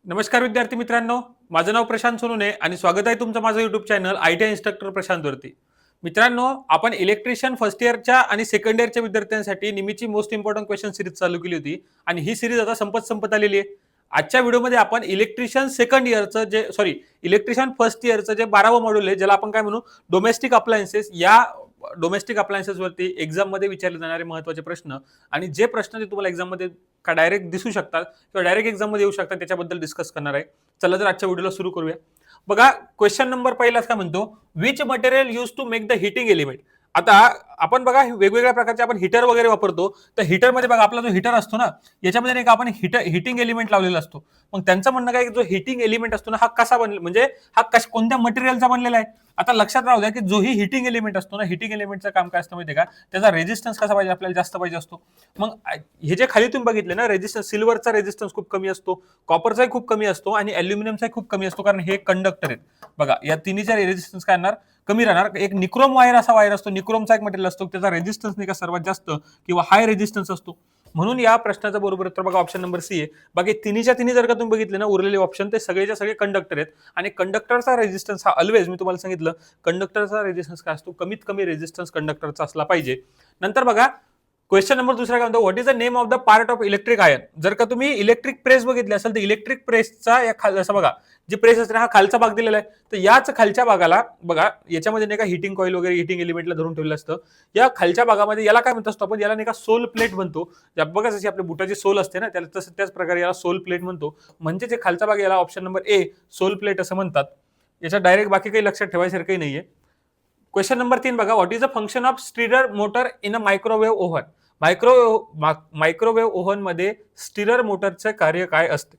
नमस्कार विद्यार्थी मित्रांनो, माझं नाव प्रशांत सोनुने आणि स्वागत आहे तुमचं माझं युट्यूब चॅनल आयटी इन्स्ट्रक्टर प्रशांतवरती. मित्रांनो, आपण इलेक्ट्रिशियन फर्स्ट इयरच्या आणि सेकंड इयरच्या विद्यार्थ्यांसाठी नेहमीची मोस्ट इम्पॉर्टंट क्वेश्चन सिरीज चालू केली होती आणि ही सिरीज आता संपत आलेली आहे. आजच्या व्हिडिओमध्ये आपण इलेक्ट्रिशियन सेकंड इयरचं इलेक्ट्रिशियन फर्स्ट इयरचं जे 12वं मॉड्यूल आहे, ज्याला आपण काय म्हणू डोमेस्टिक अप्लायन्सेस, या डोमेस्टिक अप्लायन्सेसवरती एक्झाममध्ये विचारले जाणारे महत्त्वाचे प्रश्न आणि जे प्रश्न ते तुम्हाला एक्झाममध्ये का डायरेक्ट दिसू शकतात किंवा डायरेक्ट एक्झाममध्ये येऊ शकतात त्याच्याबद्दल डिस्कस करणार आहे. चला तर आजच्या व्हिडिओला सुरू करूया. बघा, क्वेश्चन नंबर पहिलाच काय म्हणतो, which material use to make the heating element. आता आपण बघा वेगवेगळ्या प्रकारचे आपण हीटर वगैरे वापरतो, तर हीटरमध्ये बघा आपला जो हीटर असतो ना, याच्यामध्ये नाही का आपण हिटिंग एलिमेंट लावलेला असतो. मग त्यांचं म्हणणं काय, जो हिटिंग एलिमेंट असतो ना, हा कसा बनला, म्हणजे हा कोणत्या मटेरियलचा बनलेला आहे. आता लक्षात राहू द्या की जोही हिटिंग एलिमेंट असतो ना, हिटिंग एलिमेंटचं काम काय असतं माहिती का, त्याचा रेजिस्टन्स कसा पाहिजे, आपल्याला जास्त पाहिजे असतो. मग हे जे खाली तुम्ही बघितले ना, रेजिस्टन्स, सिल्वरचा रेजिस्टन्स खूप कमी असतो, कॉपरचाही खूप कमी असतो आणि अल्युमिनियमचाही खूप कमी असतो, कारण हे कंडक्टर आहेत. बघा, या तिन्हीचा रेजिस्टन्स काय येणार, कमी राहणार. एक निक्रोम वायर असा वायर असतो, निक्रोमचा एक मटेरियल असतो, त्याचा रेजिस्टन्स नाही का सर्वात जास्त किंवा हाय रेजिस्टन्स असतो. म्हणून या प्रश्नाचं बरोबर उत्तर बघा ऑप्शन नंबर सी आहे. बाकी तिन्हीच्या तिन्ही जर का तुम्ही बघितले ना, उरलेले ऑप्शन ते सगळेच्या सगळे कंडक्टर आहेत आणि कंडक्टरचा रेजिस्टन्स हा ऑलवेज, मी तुम्हाला सांगितलं, कंडक्टरचा रेजिस्टन्स काय असतो, कमीत कमी रेजिस्टन्स कंडक्टरचा असला पाहिजे. नंतर बघा, क्वेश्चन नंबर दुसरा काय म्हणतो, what is the name of the part of electric iron. जर का तुम्ही इलेक्ट्रिक प्रेस बघितली असेल तर इलेक्ट्रिक प्रेसचा या असं बघा, जी प्रेस असते हा खालचा भाग दिलेला आहे, तर याच खालच्या भागाला बघा, याच्यामध्ये नाही का हिटिंग कॉईल वगैरे हिटिंग एलिमेंटला धरून ठेवलेलं असतं. या खालच्या भागामध्ये याला काय म्हणतो असतो आपण, याला नाही का सोल प्लेट म्हणतो. बघा जशी आपल्या बुटाची सोल असते ना, त्याला तसं त्याच प्रकारे याला सोल प्लेट म्हणतो. म्हणजे जे खालचा भाग याला ऑप्शन नंबर ए सोल प्लेट असं म्हणतात. याच्या डायरेक्ट बाकी काही लक्षात ठेवायसारखं काही नाहीये. क्वेश्चन नंबर 3 बघा, what is the function of stirrer motor in a microwave oven. Microwave oven मध्ये स्टिरर मोटरचं कार्य काय असते.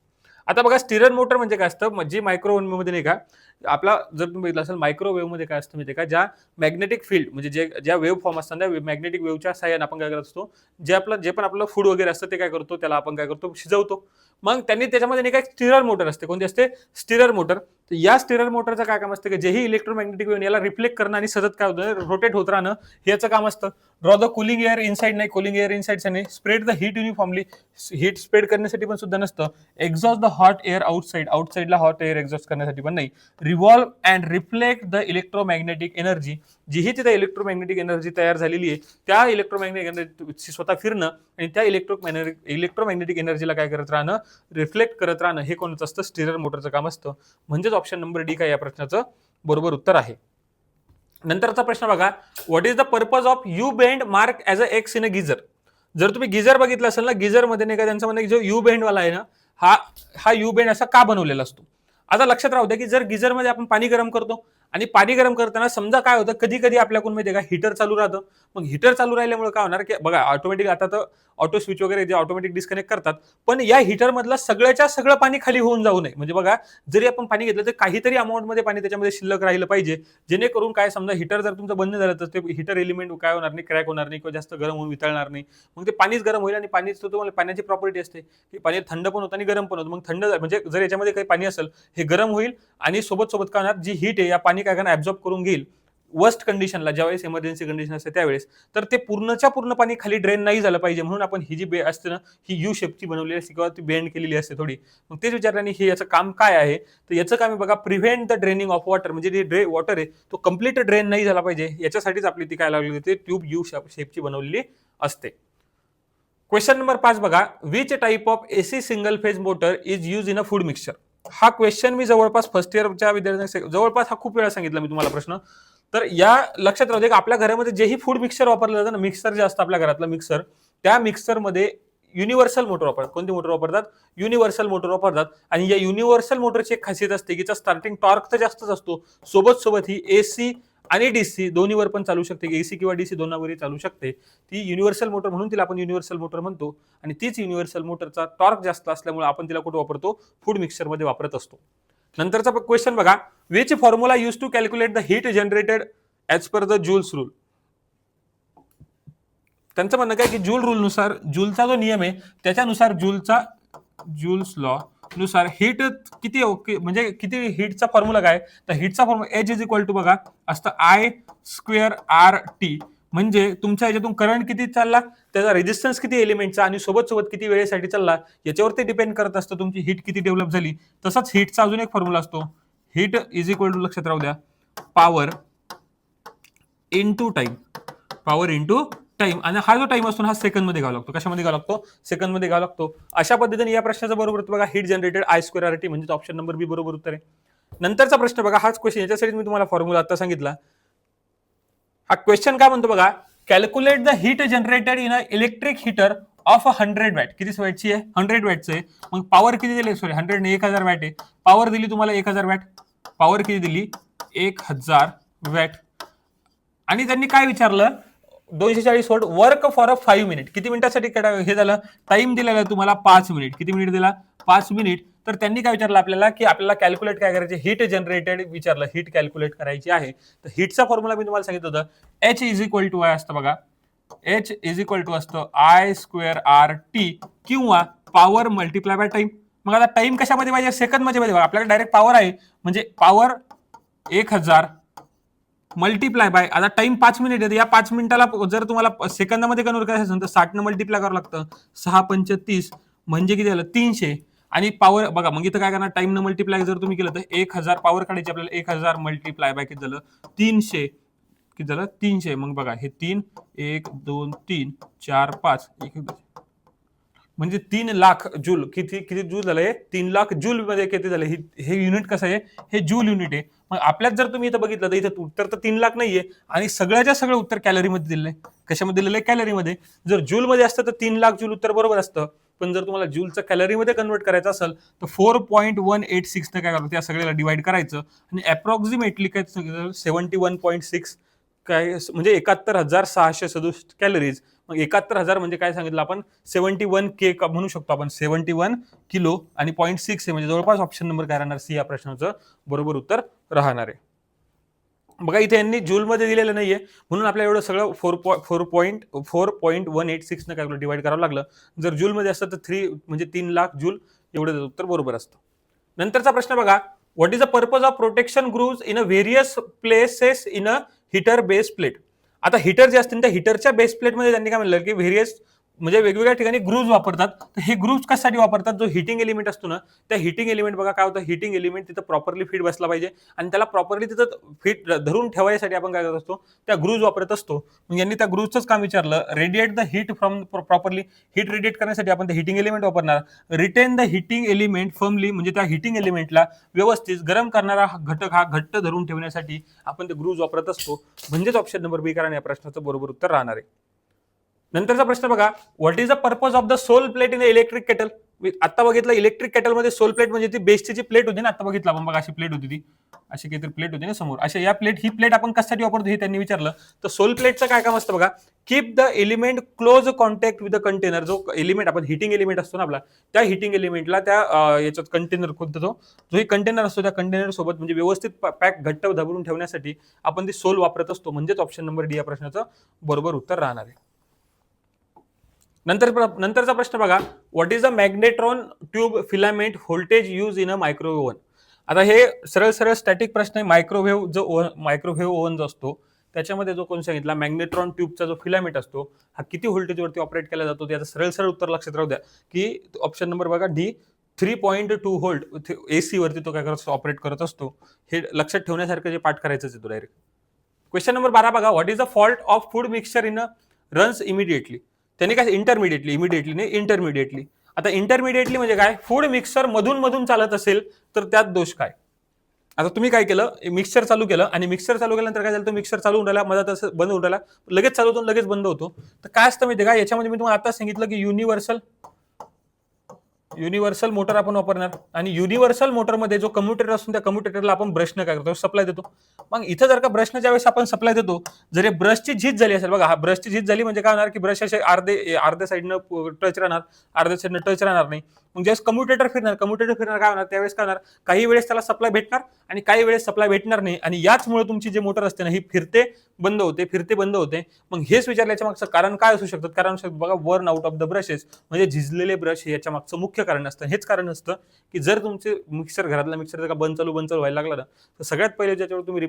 आता बघा, स्टिरर मोटर म्हणजे काय असतं, म्हणजे मायक्रोवेव्ह मध्ये नाही का, आपला जर तुम्ही बघितलं असेल मायक्रोवेव्ह मध्ये काय असतं माहिती का, ज्या मॅग्नेटिक फील्ड म्हणजे ज्या वेव्ह फॉर्म असतात त्या मॅग्नेटिक वेव्हच्या साह्याने आपण काय करत असतो, जे पण आपलं फूड वगैरे असतं ते काय करतो, त्याला आपण काय करतो, शिजवतो. मग त्यांनी त्याच्यामध्ये नाही का स्टिरर मोटर असते. कोणती असते, स्टिरर मोटर. तर या स्टिरर मोटरचं काय काम असतं की जेही इलेक्ट्रोमॅग्नेटिक वेव्ह याला रिफ्लेक्ट करणं आणि सतत काय होतं, रोटेट होत राहणं, हे याचं काम असतं. Draw the cooling air inside, नाही कुलिंग एअर इनसाइड नाही, spread the heat uniformly, heat spread करण्यासाठी पण सुद्धा नसतं. एक्झॉस्ट द हॉट एअर आउटसाइडला हॉट एअर एक्झॉस्ट करण्यासाठी पण नाही. Revolve and reflect the electromagnetic energy, जीही तिथे इलेक्ट्रोमॅग्नेटिक एनर्जी तयार झालेली आहे त्या इलेक्ट्रोमॅग्नेटिक एनर्जी स्वतः फिरणं आणि त्या इलेक्ट्रोमॅग्नेटिक एनर्जीला काय करत राहणं, रिफ्लेक्ट करत राहणं, हे कोणाचं असतं, स्टिरर मोटरचं काम असतं. म्हणजेच ऑप्शन नंबर डी काय या प्रश्नाचं बरोबर उत्तर आहे. नंतरचा प्रश्न बघा, what is the purpose of you bend mark as a x in a geyser. जर तुम्ही गिझर बघितलं असेल ना, गिझर मध्ये नाही का त्यांचं म्हणणं, जो यू बेंड वाला आहे ना, हा यू बेंड असा का बनवलेला असतो. आता लक्षात राहू द्या की जर गिझर मध्ये आपण पाणी गरम करतो आणि पाणी गरम करताना समजा काय होतं, कधी कधी आपल्याकडून माहिती आहे का, हिटर चालू राहतं. मग हिटर चालू राहिल्यामुळे काय होणार की बघा, ऑटोमॅटिक आता तर ऑटो स्विच वगैरे जे ऑटोमॅटिक डिस्कनेक्ट करतात, पण या हिटर मधलं सगळ्याच्या सगळं पाणी खाली होऊन जाऊ नये. म्हणजे बघा, जरी आपण पाणी घेतलं तर काहीतरी अमाऊंट मध्ये पाणी त्याच्यामध्ये शिल्लक राहिलं पाहिजे, जेणेकरून काय, समजा हिटर जर तुमचं बंद झालं तर ते हिटर एलिमेंट काय होणार नाही, क्रॅक होणार नाही किंवा जास्त गरम होऊन वितळणार नाही. मग ते पाणीच गरम होईल आणि पाणीच तुम्हाला, पाण्याची प्रॉपर्टी असते की पाणी थंड पण होतं आणि गरम पण होतं. मग थंड म्हणजे जर याच्यामध्ये काही पाणी असेल, हे गरम होईल आणि सोबत काय होणार, जी हीट आहे या पाणी काय करणार, ऍब्झॉर्ब करून घेईल. वर्स्ट कंडिशनला, ज्यावेळेस इमर्जन्सी कंडिशन असते त्यावेळेस, तर ते पूर्णच्या पूर्ण पाणी खाली ड्रेन नाही झालं पाहिजे, म्हणून आपण ही जी असते ना, ही यू शेपची बनवलेली असते किंवा ती बेंड केलेली असते थोडी. मग तेच विचारल्याने हे याचं काम काय आहे, तर याचं काम आहे बघा, prevent the draining of water, म्हणजे जे वॉटर आहे तो कम्प्लीट ड्रेन नाही झाला पाहिजे, याच्यासाठीच आपली ती काय लागली होती, ट्यूब यू शेपची बनवलेली असते. क्वेश्चन नंबर 5 बघा, which type of AC single phase motor is use in a food mixture. हा क्वेश्चन मी जवळपास फर्स्ट इयरच्या विद्यार्थ्यांना जवळपास हा खूप वेळा सांगितला मी तुम्हाला प्रश्न. तर या लक्षात राहू दे की आपल्या घरामध्ये जेही फूड मिक्सर वापरलं जातं ना, मिक्सर जे असतं आपल्या घरातलं मिक्सर, त्या मिक्सरमध्ये युनिव्हर्सल मोटर वापरतात. कोणती मोटर वापरतात, युनिव्हर्सल मोटर वापरतात. आणि या युनिव्हर्सल मोटरची एक खासियत असते की स्टार्टिंग टॉर्क तर जास्तच असतो, सोबत ही एसी आणि डीसी दोन्हीवर पण चालू शकते, एसी किंवा डीसी दोन्हीवरही चालू शकते. ती युनिव्हर्सल मोटर, म्हणून तिला आपण युनिव्हर्सल मोटर म्हणतो. आणि तीच युनिव्हर्सल मोटरचा टॉर्क जास्त असल्यामुळे आपण तिला कुठे वापरतो, फूड मिक्सर मध्ये वापरत असतो. नंतरचा क्वेश्चन बघा, which formula use to calculate the heat generated as per the Joule's rule. त्यांचं म्हणणं काय की जूल रूल नुसार, जूलचा जो नियम आहे त्याच्यानुसार, जूल्स लॉ नुसार हीट किती, म्हणजे किती हीटचा फॉर्म्युला काय, तर हीटचा formula H is equal to बघा असतं I² RT, म्हणजे तुमच्या याच्यातून करंट किती चालला, त्याचा रेजिस्टन्स किती एलिमेंटचा आणि सोबत सोबत किती वेळेसाठी चालला याच्यावरती डिपेंड करत असतं तुमची हीट किती डेव्हलप झाली. तसंच हीटचा अजून एक फॉर्म्युला असतो, हीट इज इक्वल टू, लक्षात राहू द्या, power into time. Power into time. आणि हा जो टाइम असतो हा सेकंड मध्ये घ्यावा लागतो. कशामध्ये घ्यावा लागतो? सेकंड मध्ये घ्यावा लागतो. अशा पद्धतीने या प्रश्नाचं बरोबर उत्तर बघा, heat generated I square R T, म्हणजे ऑप्शन नंबर बी बरोबर उत्तर आहे. नंतरचा प्रश्न बघा, हाच क्वेश्चन, याच्यासाठी मी तुम्हाला फॉर्म्युला आता सांगितला. हा क्वेश्चन काय म्हणतो बघा, calculate the heat generated in a electric heater of 100 watt. किती वॅटची आहे? 100 वॅटचं आहे. मग पॉवर किती दिली? सॉरी, 100 ने 1000 वॅट आहे. पॉवर दिली तुम्हाला 1000 वॅट. पॉवर किती दिली? 1000 वॅट. आणि त्यांनी काय विचारलं, 240 volt, work for a 5 minute. किती मिनिटासाठी हे झालं? टाइम दिलेला आहे तुम्हाला 5 मिनिट. किती मिनिट दिला? 5 मिनिट. तर त्यांनी काय विचारलं आपल्याला, की आपल्याला कॅल्क्युलेट काय करायचे? हीट जनरेटेड विचारलं, हीट कॅल्क्युलेट करायची आहे. तर हीटचा फॉर्म्युला मी तुम्हाला सांगितलं होतं, H is equal to I असतं बघा. एच इज इक्वल टू असतं आय स्क्वेअर आर टी किंवा पॉवर मल्टिप्लाय बाय टाइम. मग आता टाइम कशामध्ये पाहिजे? सेकंड मध्ये पाहिजे. आपल्याकडे डायरेक्ट पॉवर आहे, म्हणजे पॉवर 1000 मल्टिप्लाय बाय, आता टाइम 5 मिनिट आहे. या 5 मिनिटाला जर तुम्हाला सेकंदामध्ये कन्वर्ट करायचं असेल तर 60 न मल्टिप्लाय करावं लागतं. 6 पंच 30 म्हणजे किती झालं? 300. आणि पॉवर बघा, मग इथं काय करणार? टाइम न मल्टिप्लाय जर तुम्ही केलं तर 1000 पॉवर काढायची आपल्याला. 1000 मल्टिप्लाय बाय किती झालं? 300. किती झालं? 300. मग बघा, हे 3 1 2 3 4 5 म्हणजे 3 लाख जूल. किती किती जूल झालंय? 3 लाख जूल मध्ये किती झालं? हे युनिट कसं आहे? हे जूल युनिट आहे. मग आपल्यात जर तुम्ही इथं बघितलं तर इथं उत्तर तर 3 लाख नाहीये, आणि सगळ्याच्या सगळं उत्तर कॅलरीमध्ये दिलेलं आहे. कशामध्ये दिलेलं आहे? कॅलरीमध्ये. जर जूल मध्ये असतं तर 3 लाख जूल उत्तर बरोबर असतं. पण जर तुम्हाला जूलचं कॅलरीमध्ये कन्वर्ट करायचं असेल तर 4.186 ने काय करायचं? त्या सगळ्याला डिवाइड करायचं आणि अप्रॉक्सिमेटली काय 71.6 काय, म्हणजे 71,667 कॅलरीज. मग 71,000 म्हणजे काय सांगितलं आपण? 71K म्हणू शकतो आपण, 71 किलो. आणि 0.6 आहे, म्हणजे जवळपास ऑप्शन नंबर काय राहणार? सी या प्रश्नाचं बरोबर उत्तर राहणार आहे. बघा, इथे यांनी जूल मध्ये दिलेलं नाहीये, म्हणून आपल्याला एवढं सगळं 4.186 न काय डिवाइड करावं लागलं. जर जूल मध्ये असतं तर 3 म्हणजे 3 लाख जूल एवढं उत्तर बरोबर असतं. नंतरचा प्रश्न बघा, what is the purpose of protection grooves in a various places in a heater base plate. आता हीटर जे असतील त्या हीटरच्या बेस प्लेटमध्ये त्यांनी काय म्हणलं, की व्हेरियस म्हणजे वेगवेगळ्या ठिकाणी ग्रूव्ज वापरतात. तर हे ग्रूव्ज कशासाठी वापरतात? जो हिटिंग एलिमेंट असतो ना, त्या हिटिंग एलिमेंट बघा काय होतं, हिटिंग एलिमेंट तिथं प्रॉपरली फिट बसला पाहिजे, आणि त्याला प्रॉपरली तिथं फिट धरून ठेवायसाठी आपण काय करत असतो? त्या ग्रूव्ज वापरत असतो. मग यांनी त्या ग्रूव्जचंच काम विचारलं, radiate the heat from properly. Heat radiate करण्यासाठी आपण ते हिटिंग एलिमेंट वापरणार. Retain the heating element firmly, म्हणजे त्या हिटिंग एलिमेंटला व्यवस्थित गरम करणारा घटक हा घट्ट धरून ठेवण्यासाठी आपण ते ग्रूव्ज वापरत असतो. म्हणजेच ऑप्शन नंबर बी कारण या प्रश्नाचं बरोबर उत्तर राहणार आहे. नंतरचा प्रश्न बघा, what is the purpose of the soul plate in electric kettle. आता बघितलं इलेक्ट्रिक केटल मध्ये सोल प्लेट म्हणजे ती बेसची जी प्लेट होती ना, आता बघितलं आपण बघा, अशी प्लेट होती, ती अशी काहीतरी प्लेट होती ना समोर. अशा या प्लेट, ही प्लेट आपण कशासाठी वापरतो हे त्यांनी विचारलं. तर सोल प्लेटचं काय काम असतं बघा, keep the element close contact with the container. जो एलिमेंट आपण हिटिंग एलिमेंट असतो ना आपला, त्या हिटिंग एलिमेंटला त्या याच्यात कंटेनर कोणता जो ही कंटेनर असतो त्या कंटेनर सोबत म्हणजे व्यवस्थित पॅक घट्ट धरून ठेवण्यासाठी आपण ती सोल वापरत असतो. म्हणजेच ऑप्शन नंबर डी या प्रश्नाचं बरोबर उत्तर राहणार आहे. नंतरचा प्रश्न बघा, what is the magnetron tube filament voltage use in a microwave oven. आता हे सरळ सरळ स्टॅटिक प्रश्न आहे. मायक्रोवेव्ह ओव्हन जो असतो त्याच्यामध्ये जो कोण सांगितला, मॅग्नेट्रॉन ट्यूबचा जो फिलामेंट असतो हा किती व्होल्टेजवरती ऑपरेट केला जातो, त्याचं सरळ सरळ उत्तर लक्षात राहू द्या, की ऑप्शन नंबर बघा डी, 3.2 व्होल्ट एसी वरती तो काय करत ऑपरेट करत असतो. हे लक्षात ठेवण्यासारखं जे पाठ करायचं आहे तो डायरेक्ट. क्वेश्चन नंबर 12 बघा, what is the fault of food mixture in runs immediately. त्यांनी काय इंटरमिडिएटली, इमिडिएटली नाही, इंटरमिडिएटली. आता इंटरमिडिएटली म्हणजे काय? फूड मिक्सर मधून मधून चालत असेल तर त्यात दोष काय? आता तुम्ही काय केलं, मिक्सर चालू केलं आणि मिक्सर चालू केल्यानंतर काय झालं, तो मिक्सर चालू होऊन राहिला, मधात असं बंद होऊन राहिला, लगेच चालू होतो लगेच बंद होतो. तर काय असतं माहिती का, याच्यामध्ये मी तुम्हाला आता सांगितलं की युनिव्हर्सल मोटर आपण वापरणार, आणि युनिव्हर्सल मोटरमध्ये जो कम्युटेटर असतो त्या कम्युटेटरला आपण ब्रशनं काय करतो, सप्लाय देतो. मग इथं जर का ब्रशनं ज्यावेळेस आपण सप्लाय देतो, जर ब्रशची झीज झाली असेल बघा, हा ब्रशची झीज झाली म्हणजे काय होणार, की ब्रश असे अर्ध्या साईडनं टच राहणार, अर्ध्या साईडनं टच राहणार नाही. मग ज्यावेळेस कम्युटेटर फिरणार काय होणार, त्यावेळेस काय होणार, काही वेळेस त्याला सप्लाय भेटणार आणि काही वेळेस सप्लाय भेटणार नाही, आणि याचमुळे तुमची जी मोटर असते ना ही फिरते बंद होते. मग हेच विचारल्याच्या मागचं कारण काय असू शकतं? कारण बघा, worn out of the brushes, म्हणजे झिजलेले ब्रश हे याच्या मागचं मुख्य कारण असतं. हेच कारण असतं की जर तुमचे घरातला मिक्सर जर का बंद चालू व्हायला लागला ना, तर सगळ्यात पहिले ज्याच्यावर तुम्ही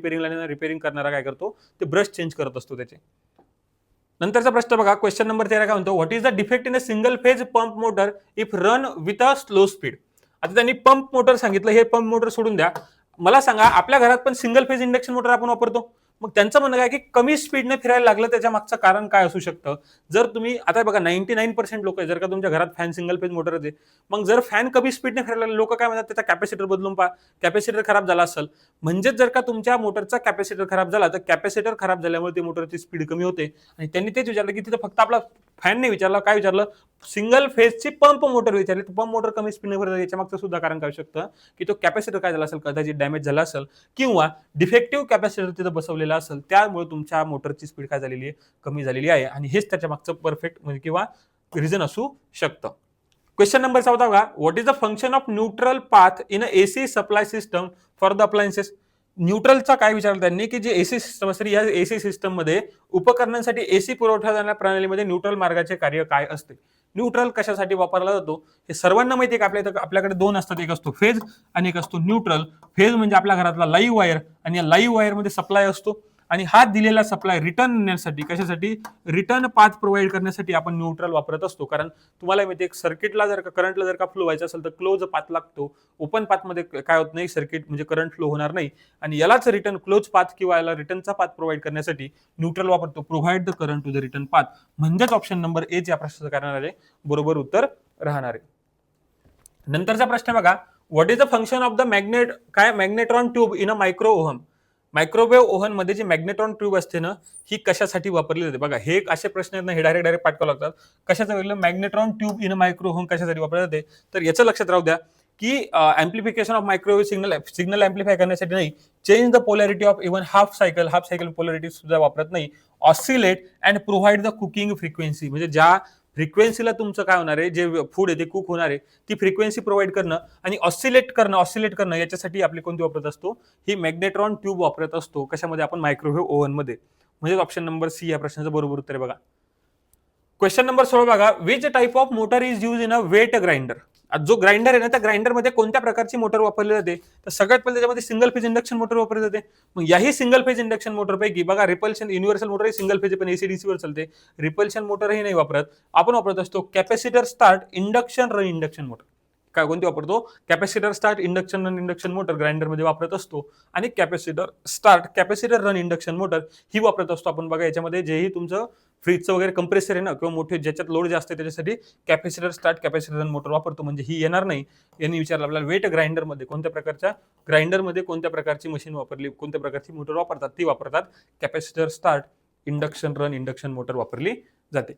रिपेरिंग करणारा काय करतो, ते ब्रश चेंज करत असतो त्याचे. नंतरचा प्रश्न बघा, क्वेश्चन नंबर 13 काय म्हणतो, what is the defect in a single phase pump motor if run with a slow speed. आता त्यांनी पंप मोटर सांगितलं, हे पंप मोटर सोडून द्या, मला सांगा आपल्या घरात पण सिंगल फेज इंडक्शन मोटर आपण वापरतो. मग त्यांचं म्हणणं काय की कमी स्पीडने फिरायला लागलं, त्याच्या मागचं कारण काय असू शकतं. जर तुम्ही आता बघा 99% लोक जर का तुमच्या घरात फॅन सिंगल फेज मोटर येते, मग जर फॅन कमी स्पीडने फिरायला लागले, लोक काय म्हणतात त्याचा कॅपॅसिटर बदलून पहा, कॅपॅसिटर खराब झाला असेल. म्हणजेच जर का तुमच्या मोटरचा कॅपॅसिटर खराब झाला तर कॅपॅसिटर खराब झाल्यामुळे ती मोटरची स्पीड कमी होते. आणि त्यांनी तेच विचारलं की तिथं फक्त आपला फॅन नाही विचारला, काय विचारलं, सिंगल फेजची पंप मोटर विचारली. पंप मोटर कमी स्पीडने फिरत, याच्या मागचं सुद्धा कारण काय शकतं की तो कॅपॅसिटर काय झाला असेल, कदाचित डॅमेज झाला असेल किंवा डिफेक्टिव्ह कॅपॅसिटर तिथं बसवलेला असेल, त्यामुळे तुमच्या मोटरची स्पीड काय झालेली आहे, कमी झालेली आहे. आणि हेच त्याच्या मागचं परफेक्ट म्हणजे किंवा रिझन असू शकतं. क्वेश्चन नंबर 14 बघा, what is the function of neutral path in a AC supply system for the appliances. न्यूट्रलचा काय विचारलं त्यांनी की जे एसी सिस्टम असेल, या एसी सिस्टम मध्ये उपकरणांसाठी एसी पुरवठा जाणाऱ्या प्रणालीमध्ये न्यूट्रल मार्गाचे कार्य काय असते. न्यूट्रल कशासाठी वापरला जातो हे सर्वांना माहिती आहे की आपल्याकडे दोन असतात, एक असतो फेज आणि एक असतो न्यूट्रल. फेज म्हणजे आपल्या घरातला लाईव्ह वायर, आणि या लाईव्ह वायर मध्ये सप्लाय असतो, आणि हा दिलेला सप्लाय रिटर्न नेण्यासाठी, कशासाठी, रिटर्न पाथ प्रोव्हाइड करण्यासाठी आपण न्यूट्रल वापरत असतो. कारण तुम्हाला माहिती आहे सर्किटला जर का करंटला जर का फ्लो व्हायचा असेल तर क्लोज पाथ लागतो. ओपन पाथ मध्ये काय होत नाही, सर्किट म्हणजे करंट फ्लो होणार नाही. आणि यालाच रिटर्न क्लोज पाथ किंवा याला रिटर्नचा पाथ प्रोव्हाइड करण्यासाठी न्यूट्रल वापरतो. Provide the current to the return path. म्हणजेच ऑप्शन नंबर ए या प्रश्नाचं करणार आहे बरोबर उत्तर राहणार आहे. नंतरचा प्रश्न बघा, what is the function of the magnetron tube in a micro oven. Microwave oven मध्ये जी मॅग्नेट्रॉन ट्यूब असते ना, ही कशासाठी वापरली जाते. बघा हे असे प्रश्न आहेत ना, हे डायरेक्ट पाठ लागतात. कशाचं वेगळं, magnetron tube in a micro oven कशासाठी वापरली जाते. तर याचं लक्षात राहू द्या की amplification of microwave signal amplify करण्यासाठी नाही, change the polarity of even half cycle polarity सुद्धा वापरत नाही, oscillate and provide the cooking frequency. म्हणजे ज्या फ्रिक्वेन्सीला तुमचं काय होणार आहे, जे फूड आहे ते कुक होणार आहे, ती फ्रिक्वेन्सी प्रोव्हाइड करणं आणि ऑसिलेट करणं याच्यासाठी आपली कोणती वापरत असतो, ही मॅग्नेट्रॉन ट्यूब वापरत असतो. कशामध्ये, आपण मायक्रोवेव्ह ओव्हन मध्ये. म्हणजे ऑप्शन नंबर सी या प्रश्नाचं बरोबर उत्तर आहे बघा. क्वेश्चन नंबर 16 बघा, which type of motor is use in a wet grinder. जो ग्राइंडर आहे ना, त्या ग्राइंडर मध्ये कोणत्या प्रकारची मोटर वापरली जाते. तर सगळ्यात पहिले त्याच्यामध्ये सिंगल फेज इंडक्शन मोटर वापरली जाते. मग याही सिंगल फेज इंडक्शन मोटर पैकी बघा, रिपल्शन युनिव्हर्सल मोटर ही सिंगल फेज पण एसीडीसी वर चालते. रिपल्शन मोटर ही नाही वापरत. आपण वापरत असतो capacitor start induction run induction motor. काय कोणती वापरतो, capacitor start induction run induction motor grinder मध्ये वापरत असतो. आणि कॅपॅसिटर रन इंडक्शन मोटर ही वापरत असतो आपण. बघा याच्यामध्ये जेही तुमचं फ्रीजचं वगैरे कंप्रेसर आहे ना, किंवा मोठे ज्याच्यात लोड जास्त आहे त्याच्यासाठी capacitor start capacitor run motor वापरतो. म्हणजे ही येणार नाही. यांनी विचारलं आपल्याला, वेट ग्राइंडर मध्ये कोणत्या प्रकारच्या कोणत्या प्रकारची मशीन वापरली, कोणत्या प्रकारची मोटर वापरतात. ती वापरतात capacitor start induction run induction motor वापरली जाते.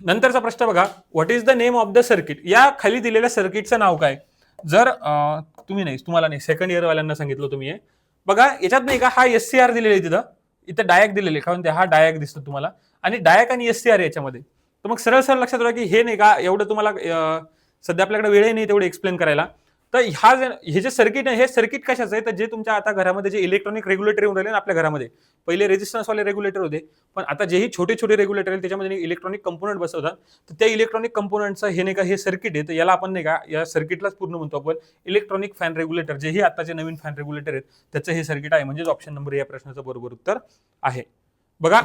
नंतरचा प्रश्न बघा, what is the name of the circuit. या खाली दिलेल्या सर्किटचं नाव काय. जर तुम्हाला नाही, सेकंड इयर वाल्यांना सांगितलं तुम्ही हे बघा, याच्यात नाही का, हा SCR दिलेला आहे, तिथं इथं डायक दिलेले, कारण हा डायक दिसतो तुम्हाला, आणि डायक आणि SCR याच्यामध्ये. तर मग सरळ लक्षात ठेवा की हे नाही का, एवढं तुम्हाला सध्या आपल्याकडे वेळ नाही तेवढं एक्सप्लेन करायला. तर हे जे सर्किट आहे, हे सर्किट कशाचं आहे, तर जे तुमच्या आता घरामध्ये जे इलेक्ट्रॉनिक रेग्युलेटर येऊन राहिले ना आपल्या घरामध्ये, पहिले रेजिस्टन्स वाले रेग्युलेटर होते, पण आता जेही छोटे छोटे रेग्युलेटर आहेत त्याच्यामध्ये इलेक्ट्रॉनिक कंपोनंट बसवतात. तर त्या इलेक्ट्रॉनिक कंपोनंटचं हे नाही का, हे सर्किट आहे. तर याला आपण नाही का, या सर्किटलाच पूर्ण म्हणतो आपण इलेक्ट्रॉनिक फॅन रेग्युलेटर. जेही आताचे नवीन फॅन रेग्युलेटर आहेत त्याचं हे सर्किट आहे. म्हणजे ऑप्शन नंबर या प्रश्नाचं बरोबर उत्तर आहे बघा.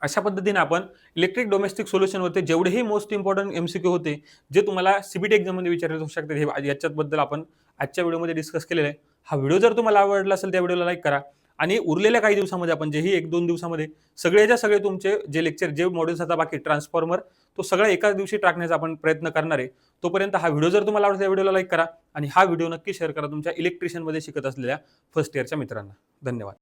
अशा पद्धतीने आपण इलेक्ट्रिक डोमेस्टिक सोल्युशन होते जेवढेही मोस्ट इम्पॉर्टंट MCQ होते, जे तुम्हाला CBT एक्झाम मध्ये विचारले जाऊ शकतात, हे याच्याबद्दल आपण आजच्या व्हिडिओमध्ये डिस्कस केलेलं आहे. हा व्हिडिओ जर तुम्हाला आवडला असेल त्या व्हिडिओला लाईक करा. आणि उरलेल्या काही दिवसामध्ये आपण जेही 1-2 दिवसामध्ये सगळे तुमचे जे लेक्चर, जे मॉड्यूल्स आता बाकी ट्रान्सफॉर्मर, तो सगळा एकाच दिवशी टाकण्याचा आपण प्रयत्न करणार आहे. तोपर्यंत हा व्हिडिओ जर तुम्हाला आवडला त्या व्हिडिओला लाईक करा आणि हा व्हिडिओ नक्की शेअर करा तुमच्या इलेक्ट्रिशियन मध्ये शिकत असलेल्या फर्स्ट इयरच्या मित्रांना. धन्यवाद.